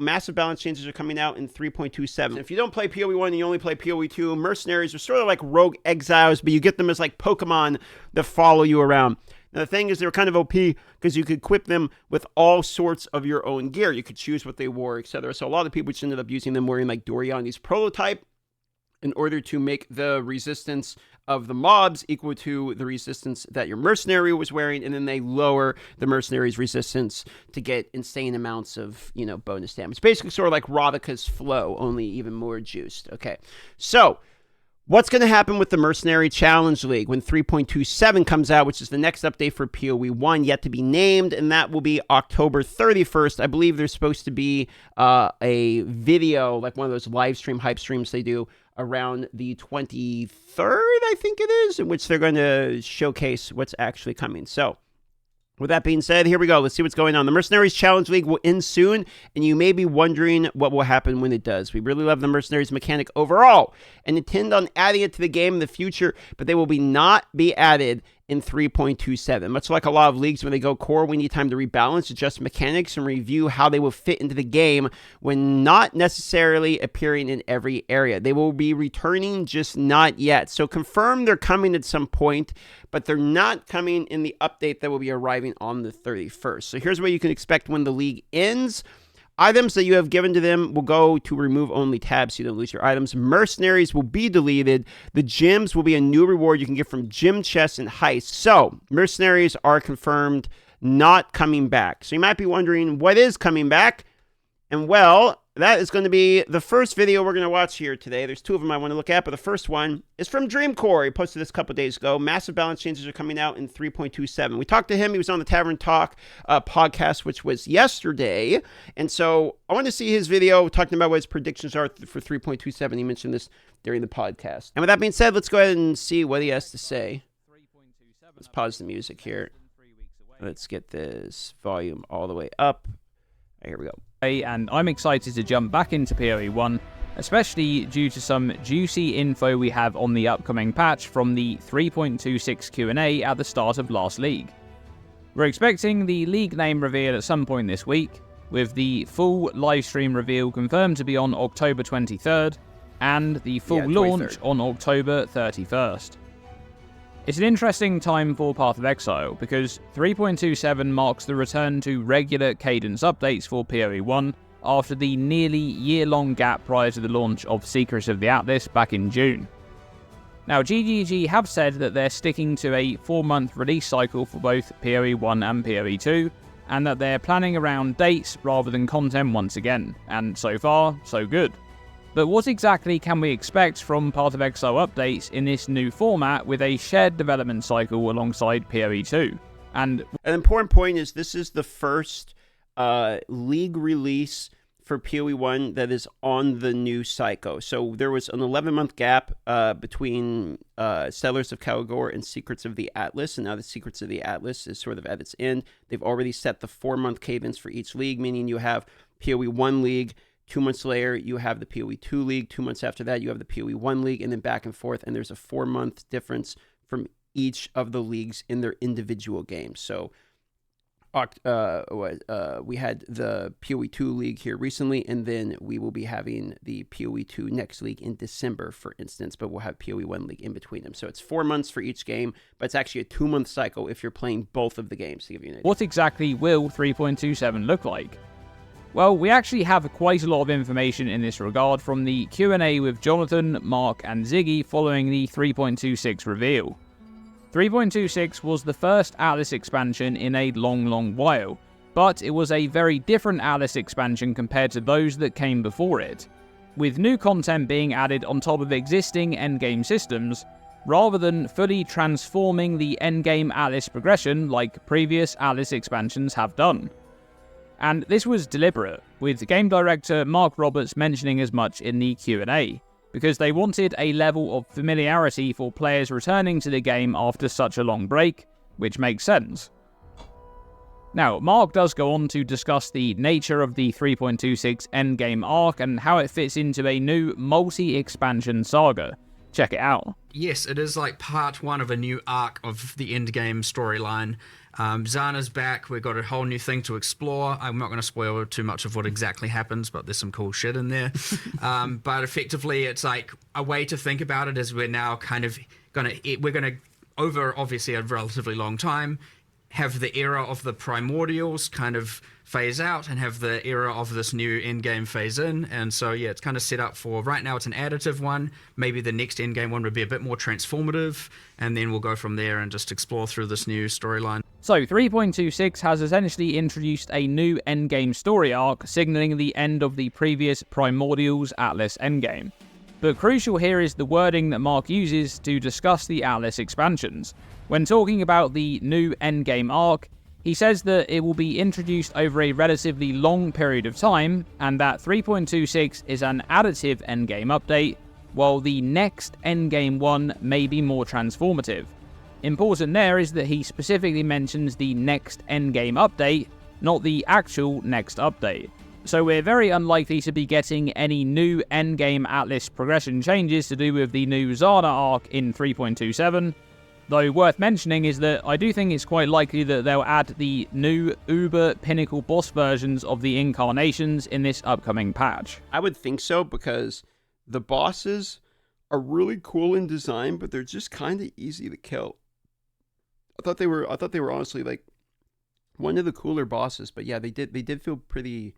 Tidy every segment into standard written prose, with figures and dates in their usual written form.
massive balance changes are coming out in 3.27. If you don't play PoE 1 and you only play PoE 2, Mercenaries are sort of like rogue exiles, but you get them as like Pokemon that follow you around. Now, the thing is, they were kind of OP because you could equip them with all sorts of your own gear. You could choose what they wore, etc. So a lot of people just ended up using them wearing like Doriani's prototype in order to make the resistance of the mobs equal to the resistance that your mercenary was wearing, and then they lower the mercenary's resistance to get insane amounts of, bonus damage. Basically sort of like Radhika's flow, only even more juiced. Okay, so what's going to happen with the Mercenary Challenge League when 3.27 comes out, which is the next update for PoE 1, yet to be named, and that will be October 31st. I believe there's supposed to be a video, like one of those live stream hype streams they do around the 23rd, I think it is, in which they're going to showcase what's actually coming. So, with that being said, here we go. Let's see what's going on. The Mercenaries Challenge League will end soon, and you may be wondering what will happen when it does. We really love the Mercenaries mechanic overall and intend on adding it to the game in the future, but they will not be added in 3.27. Much like a lot of leagues, when they go core, we need time to rebalance, adjust mechanics, and review how they will fit into the game when not necessarily appearing in every area. They will be returning, just not yet. So confirm they're coming at some point, but they're not coming in the update that will be arriving on the 31st. So here's what you can expect when the league ends. Items that you have given to them will go to remove only tabs so you don't lose your items. Mercenaries will be deleted. The gems will be a new reward you can get from gem chests and heists. So, mercenaries are confirmed not coming back. So you might be wondering, what is coming back? And well, that is going to be the first video we're going to watch here today. There's two of them I want to look at, but the first one is from Dreamcore. He posted this a couple days ago. Massive balance changes are coming out in 3.27. We talked to him. He was on the Tavern Talk podcast, which was yesterday. And so I want to see his video talking about what his predictions are for 3.27. He mentioned this during the podcast. And with that being said, let's go ahead and see what he has to say. Let's pause the music here. Let's get this volume all the way up. Here we go. And I'm excited to jump back into PoE 1, especially due to some juicy info we have on the upcoming patch from the 3.26 Q&A at the start of last league. We're expecting the league name reveal at some point this week, with the full livestream reveal confirmed to be on October 23rd, and the full launch on October 31st. It's an interesting time for Path of Exile, because 3.27 marks the return to regular cadence updates for PoE 1 after the nearly year-long gap prior to the launch of Secrets of the Atlas back in June. Now, GGG have said that they're sticking to a 4-month release cycle for both PoE 1 and PoE 2, and that they're planning around dates rather than content once again, and so far, so good. But what exactly can we expect from Path of Exile updates in this new format with a shared development cycle alongside PoE 2? And an important point is this is the first league release for PoE 1 that is on the new cycle. So there was an 11-month gap between Settlers of Kalagor and Secrets of the Atlas, and now the Secrets of the Atlas is sort of at its end. They've already set the 4-month cadence for each league, meaning you have PoE 1 league, 2 months later, you have the PoE 2 league. 2 months after that, you have the PoE 1 league, and then back and forth. And there's a 4-month difference from each of the leagues in their individual games. So we had the PoE 2 league here recently, and then we will be having the PoE 2 next league in December, for instance, but we'll have PoE 1 league in between them. So it's 4 months for each game, but it's actually a 2-month cycle if you're playing both of the games, to give you an idea. What exactly will 3.27 look like? Well, we actually have quite a lot of information in this regard from the Q&A with Jonathan, Mark, and Ziggy following the 3.26 reveal. 3.26 was the first Atlas expansion in a long while, but it was a very different Atlas expansion compared to those that came before it, with new content being added on top of existing endgame systems, rather than fully transforming the endgame Atlas progression like previous Atlas expansions have done. And this was deliberate, with game director Mark Roberts mentioning as much in the Q&A, because they wanted a level of familiarity for players returning to the game after such a long break, which makes sense. Now, Mark does go on to discuss the nature of the 3.26 endgame arc and how it fits into a new multi-expansion saga, check it out. Yes, it is like part one of a new arc of the Endgame storyline. Zana's back. We've got a whole new thing to explore. I'm not going to spoil too much of what exactly happens, but there's some cool shit in there. But effectively, it's like a way to think about it is we're now kind of we're going to, over obviously a relatively long time, have the era of the primordials kind of phase out and have the era of this new endgame phase in. And so, yeah, it's kind of set up for, right now it's an additive one. Maybe the next endgame one would be a bit more transformative, and then we'll go from there and just explore through this new storyline. So 3.26 has essentially introduced a new endgame story arc, signaling the end of the previous Primordials Atlas endgame. But crucial here is the wording that Mark uses to discuss the Atlas expansions. When talking about the new endgame arc, he says that it will be introduced over a relatively long period of time, and that 3.26 is an additive endgame update, while the next endgame one may be more transformative. Important there is that he specifically mentions the next endgame update, not the actual next update. So we're very unlikely to be getting any new endgame Atlas progression changes to do with the new Zana arc in 3.27, though worth mentioning is that I do think it's quite likely that they'll add the new Uber Pinnacle boss versions of the incarnations in this upcoming patch. I would think so, because the bosses are really cool in design, but they're just kind of easy to kill. I thought they were honestly like one of the cooler bosses, but yeah, they did feel pretty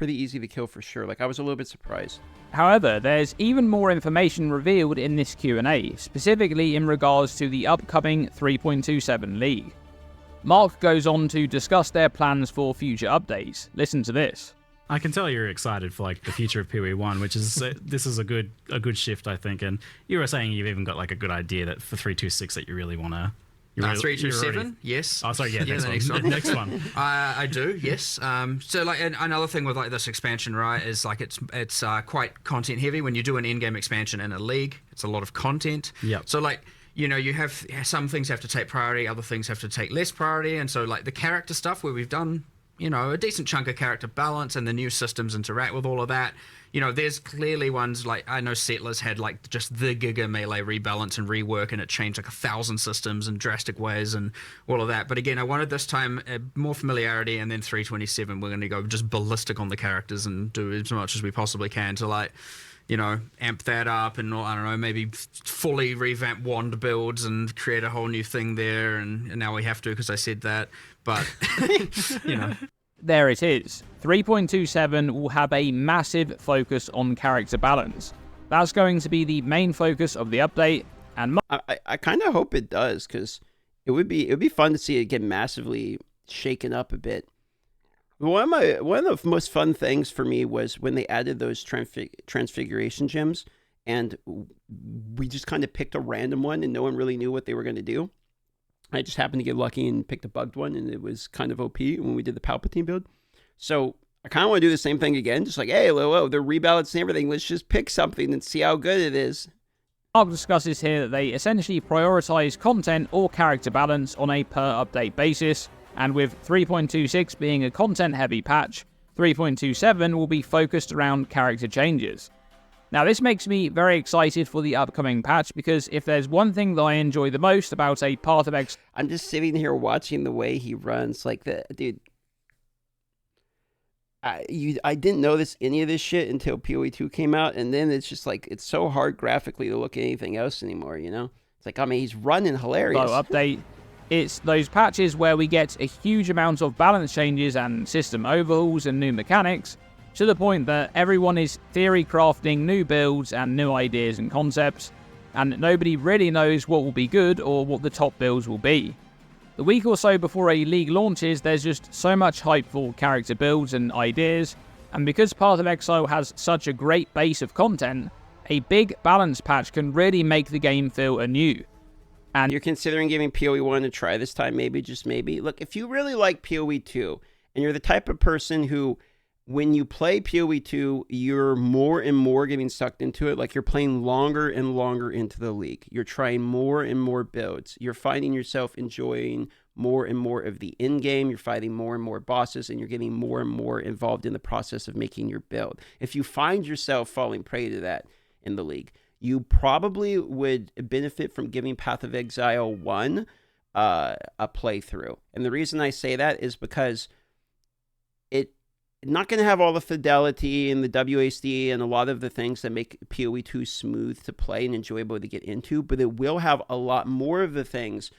easy to kill for sure. Like, I was a little bit surprised. However, there's even more information revealed in this Q&A, specifically in regards to the upcoming 3.27 League. Mark goes on to discuss their plans for future updates. Listen to this. I can tell you're excited for like the future of PoE 1, which is this is a good shift, I think. And you were saying you've even got like a good idea that for 3.26 that you really want to. 3.27, yes. Oh, sorry, yeah, next one. Next one. I do, yes. So like another thing with like this expansion, right, is like it's quite content heavy. When you do an in-game expansion in a league, it's a lot of content. Yeah. So like, you know, you have some things have to take priority, other things have to take less priority, and so like the character stuff where we've done, you know, a decent chunk of character balance and the new systems interact with all of that. You know, there's clearly ones like, I know Settlers had like just the Giga Melee rebalance and rework, and it changed like 1,000 systems in drastic ways and all of that. But again, I wanted this time more familiarity, and then 327, we're going to go just ballistic on the characters and do as much as we possibly can to like, you know, amp that up and, I don't know, maybe fully revamp wand builds and create a whole new thing there. And now we have to because I said that. But, you know. There it is. 3.27 will have a massive focus on character balance. That's going to be the main focus of the update, and I kind of hope it does, because it would be fun to see it get massively shaken up a bit. One of the most fun things for me was when they added those transfiguration gems, and we just kind of picked a random one, and no one really knew what they were going to do. I just happened to get lucky and picked a bugged one, and it was kind of OP when we did the Palpatine build. So I kind of want to do the same thing again. Just like, hey, whoa, they're rebalancing everything. Let's just pick something and see how good it is. Mark discusses here that they essentially prioritize content or character balance on a per update basis, and with 3.26 being a content-heavy patch, 3.27 will be focused around character changes. Now, this makes me very excited for the upcoming patch, because if there's one thing that I enjoy the most about a Path of Exile... I'm just sitting here watching the way he runs, like, dude... I didn't notice any of this shit until PoE 2 came out, and then it's just like, it's so hard graphically to look at anything else anymore, you know? It's like, I mean, he's running hilarious. Update. It's those patches where we get a huge amount of balance changes and system overhauls and new mechanics, to the point that everyone is theory crafting new builds and new ideas and concepts, and nobody really knows what will be good or what the top builds will be. The week or so before a league launches, there's just so much hype for character builds and ideas, and because Path of Exile has such a great base of content, a big balance patch can really make the game feel anew. And you're considering giving PoE 1 a try this time, maybe, just maybe. Look, if you really like PoE 2, and you're the type of person who, when you play PoE 2, you're more and more getting sucked into it. Like, you're playing longer and longer into the league. You're trying more and more builds. You're finding yourself enjoying more and more of the in-game. You're fighting more and more bosses, and you're getting more and more involved in the process of making your build. If you find yourself falling prey to that in the league, you probably would benefit from giving Path of Exile 1 a playthrough. And the reason I say that is because it's not going to have all the fidelity and the WASD and a lot of the things that make PoE 2 smooth to play and enjoyable to get into, but it will have a lot more of the things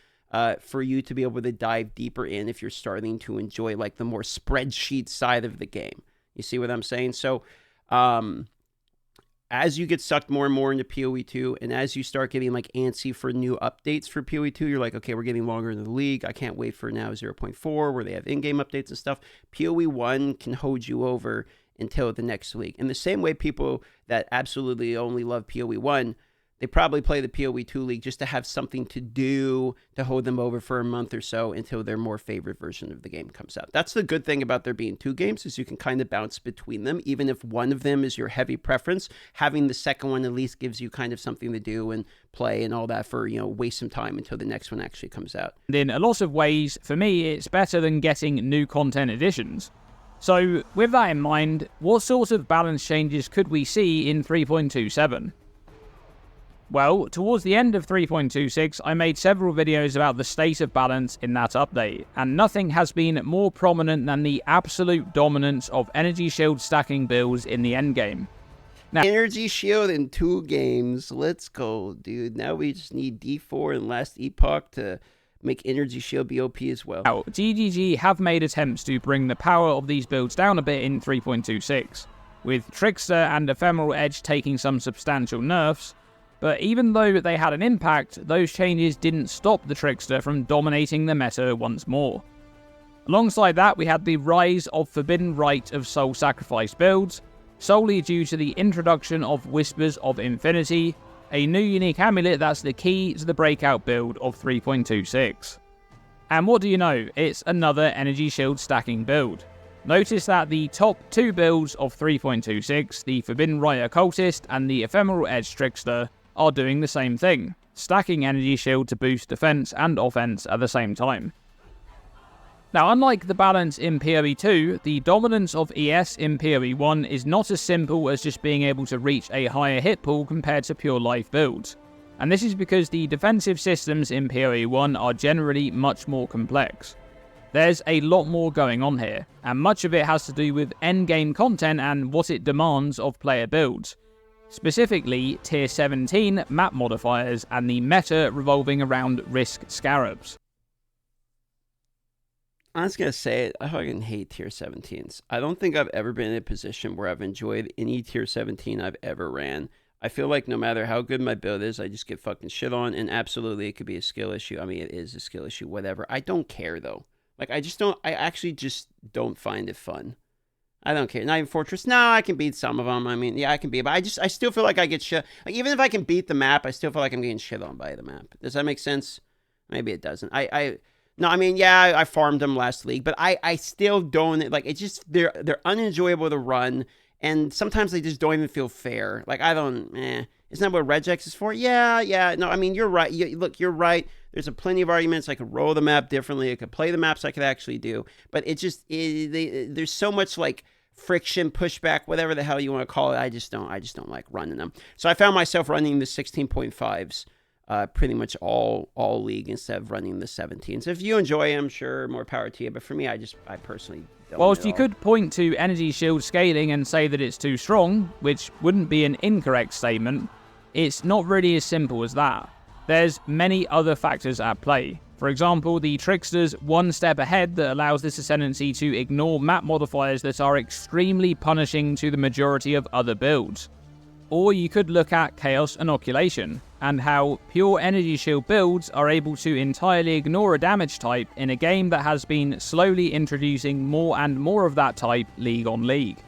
for you to be able to dive deeper in if you're starting to enjoy like the more spreadsheet side of the game. You see what I'm saying? So as you get sucked more and more into PoE 2, and as you start getting like antsy for new updates for PoE 2, you're like, okay, we're getting longer into the league. I can't wait for now 0.4 where they have in-game updates and stuff. PoE 1 can hold you over until the next league. In the same way, people that absolutely only love PoE 1, they probably play the PoE 2 league just to have something to do to hold them over for a month or so until their more favorite version of the game comes out. That's the good thing about there being 2 games, is you can kind of bounce between them. Even if one of them is your heavy preference, having the second one at least gives you kind of something to do and play and all that for, waste some time until the next one actually comes out. In a lot of ways, for me, it's better than getting new content additions. So with that in mind, what sort of balance changes could we see in 3.27? Well, towards the end of 3.26, I made several videos about the state of balance in that update, and nothing has been more prominent than the absolute dominance of energy shield stacking builds in the endgame. Now, energy shield in 2 games. Let's go, dude. Now we just need D4 and Last Epoch to make energy shield be OP as well. Now, GGG have made attempts to bring the power of these builds down a bit in 3.26, with Trickster and Ephemeral Edge taking some substantial nerfs. But even though they had an impact, those changes didn't stop the Trickster from dominating the meta once more. Alongside that, we had the rise of Forbidden Rite of Soul Sacrifice builds, solely due to the introduction of Whispers of Infinity, a new unique amulet that's the key to the breakout build of 3.26. And what do you know, it's another energy shield stacking build. Notice that the top 2 builds of 3.26, the Forbidden Rite Occultist and the Ephemeral Edge Trickster, are doing the same thing, stacking energy shield to boost defense and offense at the same time. Now, unlike the balance in PoE 2, the dominance of ES in PoE 1 is not as simple as just being able to reach a higher hit pool compared to pure life builds. And this is because the defensive systems in PoE 1 are generally much more complex. There's a lot more going on here, and much of it has to do with endgame content and what it demands of player builds. Specifically, Tier 17 map modifiers and the meta revolving around Risk Scarabs. I was going to say, I fucking hate Tier 17s. I don't think I've ever been in a position where I've enjoyed any Tier 17 I've ever ran. I feel like no matter how good my build is, I just get fucking shit on, and absolutely it could be a skill issue. I mean, it is a skill issue, whatever. I don't care, though. Like, I actually just don't find it fun. I don't care. Not even Fortress. No, I can beat some of them. I mean, yeah, I can beat, but I still feel like I get shit. Like, even if I can beat the map, I still feel like I'm getting shit on by the map. Does that make sense? Maybe it doesn't. No, I mean, yeah, I farmed them last league, but I still don't, like, it's just, they're unenjoyable to run, and sometimes they just don't even feel fair. Like, isn't that what Regex is for? Yeah, no, I mean, you're right. Look, you're right. There's plenty of arguments. I could roll the map differently. I could play the maps I could actually do, but there's so much, like, friction, pushback, whatever the hell you want to call it. I just don't like running them. So I found myself running the 16.5s pretty much all league instead of running the 17s. If you enjoy them, sure, more power to you. But for me, I personally don't. Whilst you could point to energy shield scaling and say that it's too strong, which wouldn't be an incorrect statement, it's not really as simple as that. There's many other factors at play. For example, the Trickster's one step ahead that allows this ascendancy to ignore map modifiers that are extremely punishing to the majority of other builds. Or you could look at Chaos Inoculation, and how pure energy shield builds are able to entirely ignore a damage type in a game that has been slowly introducing more and more of that type league on league.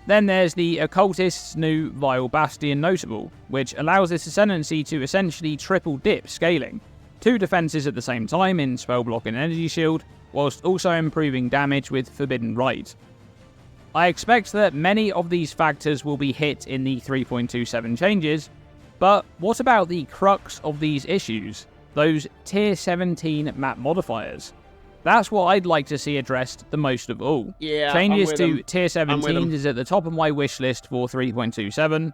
Then there's the Occultist's new Vile Bastion Notable, which allows this ascendancy to essentially triple dip scaling. 2 defenses at the same time in Spellblock and Energy Shield, whilst also improving damage with Forbidden Rite. I expect that many of these factors will be hit in the 3.27 changes, but what about the crux of these issues, those Tier 17 map modifiers? That's what I'd like to see addressed the most of all. Yeah, changes to Tier 17 is at the top of my wish list for 3.27.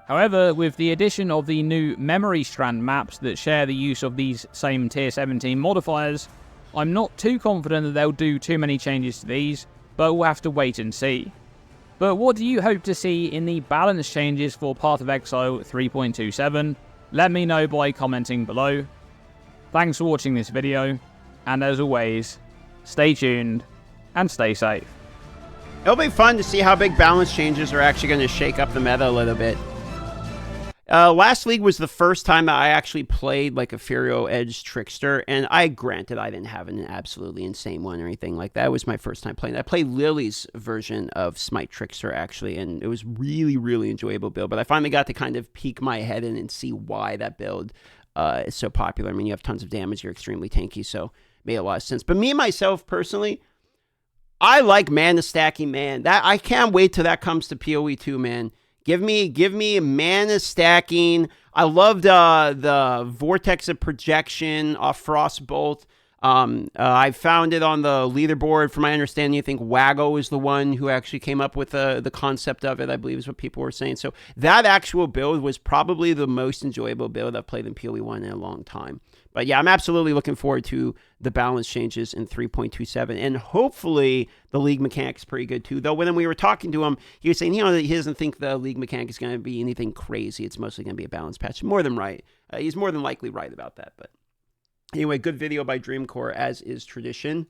However, with the addition of the new memory strand maps that share the use of these same tier 17 modifiers, I'm not too confident that they'll do too many changes to these, but we'll have to wait and see. But what do you hope to see in the balance changes for Path of Exile 3.27? Let me know by commenting below. Thanks for watching this video, and as always, stay tuned and stay safe. It'll be fun to see how big balance changes are actually going to shake up the meta a little bit. Last league was the first time that I actually played like a Furio Edge Trickster, and granted I didn't have an absolutely insane one or anything like that. It was my first time playing. I played Lily's version of Smite Trickster actually, and it was really, really enjoyable build. But I finally got to kind of peek my head in and see why that build is so popular. I mean, you have tons of damage, you're extremely tanky, so it made a lot of sense. But me myself personally, I like mana stacking, man. That I can't wait till that comes to PoE 2, man. Give me mana stacking. I loved the Vortex of Projection off Frostbolt. I found it on the leaderboard. From my understanding, I think Wago is the one who actually came up with the concept of it, I believe is what people were saying. So that actual build was probably the most enjoyable build I've played in PoE 1 in a long time. But yeah, I'm absolutely looking forward to the balance changes in 3.27. And hopefully the league mechanic is pretty good too. Though when we were talking to him, he was saying, you know, he doesn't think the league mechanic is going to be anything crazy. It's mostly going to be a balance patch. More than right. He's more than likely right about that. But anyway, good video by Dreamcore, as is tradition.